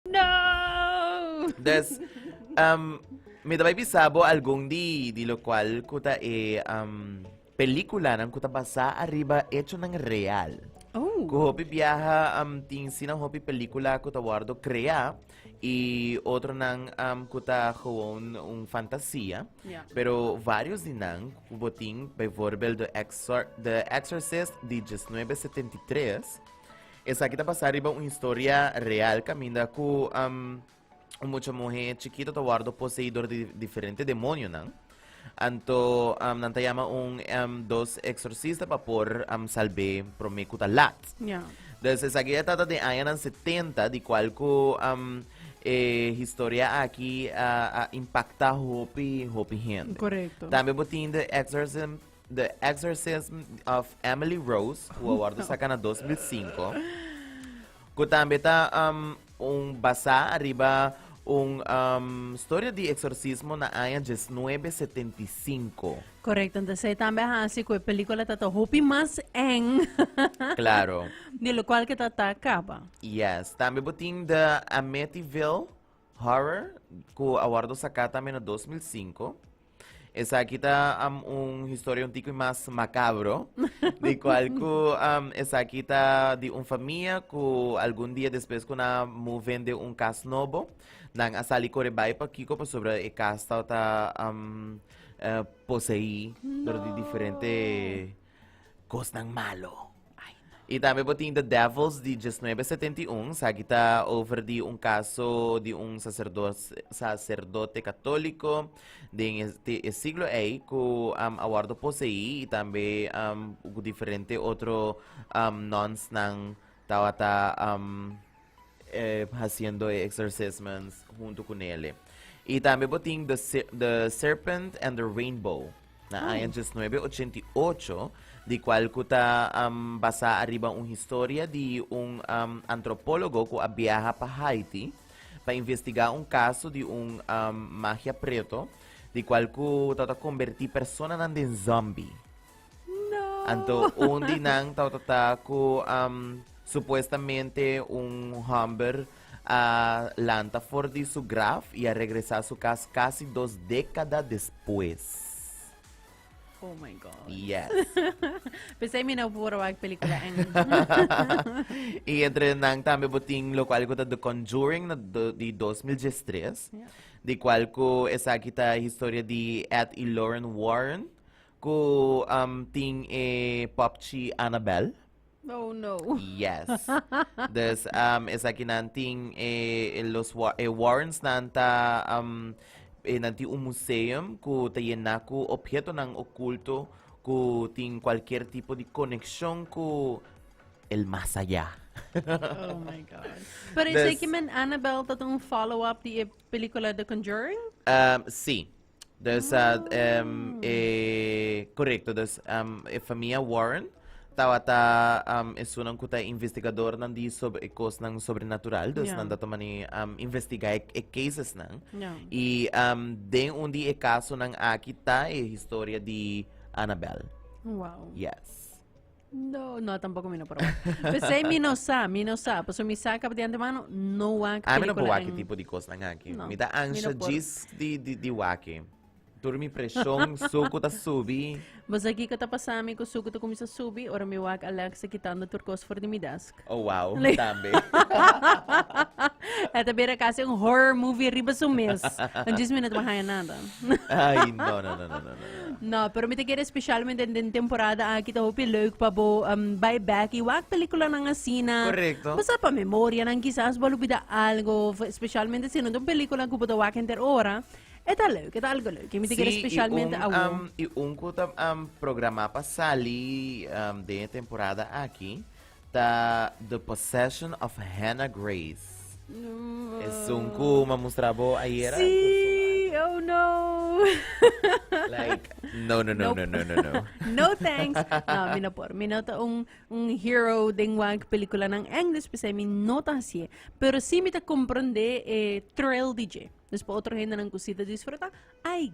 No! Des, me dabei bisabo algún di lo cual kuta pelikula ng kuta basa arriba hecho ng real. Oh, Ku hopi biyaha ting sinang hopi pelikula kuta wardo crea y otro ng kuta gewoon un fantasía. yeah. Pero varios dinang kuboting bijvoorbeeld The Exorcist di 1973. Esa kita pasar iba una historia real caminda ku mucha mujer chiquito tawardo poseidor de diferente demonio nang. Anto nantayama dos exorcista pa por salve promekuta lat. Yeah. Entonces esa kita tata de año ng 70 di cual ku historia aquí impacta hopi gente. Correcto. También botín The Exorcism of Emily Rose, o awardo sa kana 2005. Kutambe ta basa arriba historia de exorcismo na año 1975. Correcto. Entonces, también así que película tata hopi más en Claro. de lo cual que tata acaba. Yes. También botín The Amityville Horror, ku awardo sa kata na 2005. Esa kita historia un tico más macabro, de cual ku esa kita de un familia ku algún día después ku na moven de un cas novo, nang asali ko rebay pa kiko pa sobre e casta ta posei de diferente cos ng malo. E também botin The Devils de 1971, sa kita over de un caso de un sacerdote católico de siglo A ku awardo posei e também diferente outro nuns ng tawata haciendo exorcisms junto con ele. E também botin The Serpent and the Rainbow na ayan 1988 di cual kuta basa arriba un historia de un antropólogo que viaja pa Haiti para investigar un caso de un magia preto di cual ku tata converti persona nan din zombie. No. Anto un dinang tata ku supuestamente un humber lanta for di su graf y a regresar a su casa casi 2 décadas después. Oh my God. Yes. Pensé mi na puro wag pelikula en. Y entre nang también boting lo cual ko ta The Conjuring na di 2013. Yeah. Di cual ko esa kita historia di Ed y Lauren Warren ko ting popchi Annabelle. Oh no. Yes. Des esa kinanting Warrens nanta nanti un museum ku tayen na ku objeto ng okulto ku ting cualquier tipo de conexión ku el más allá. Oh my God. Pero Des- isa kiman Annabelle tatong follow-up di pelikula The Conjuring? Sí. Des correcto. Des familia Warren tawata es unang kuta investigador nandi sobre cos ng sobrenatural. Des Yeah. nanda to mani investiga cases nang. No. Y den undi caso ng akita historia di Annabelle. Wow. Yes. No, no, tampoco mi no pero. Pensé mi no sa. Pues misa ka de antemano, no wag Amin na po pelikula waki en. tipo di kos ng aki. No. Mida ang siya Minapor. gis di waki. Turmi presyong suko ta subi. Mas aqui que tá passando ko sugo to kumisa subi ora mi wag Alexa kitando turcos for the midask. Oh wow, Like- tambe. Ito bira kasi yung horror movie riba sumis. Ang 10 minutos mahaya nada. Ay, no. No, pero me te queda especialmente en temporada kita hopi leuk pa bo by back iwag pelikula ng asina. Correcto. Basta pa memorya ng quizás balubida algo, especialmente sino itong pelikula ko puto wag enter ora. Eta leuk, eta algo leuk. Me te queda especialmente awo. Y un kuta programa pasali de temporada aquí ta The Possession of Hannah Grace. Es un ku mamustrabo ayer. Sí, oh no. Like, no. No thanks. No, minapor. Minota un hero ding wag pelikula ng English kasi minota siya. Pero si mita comprende thrill DJ. Después otro gente ng kusita disfruta. I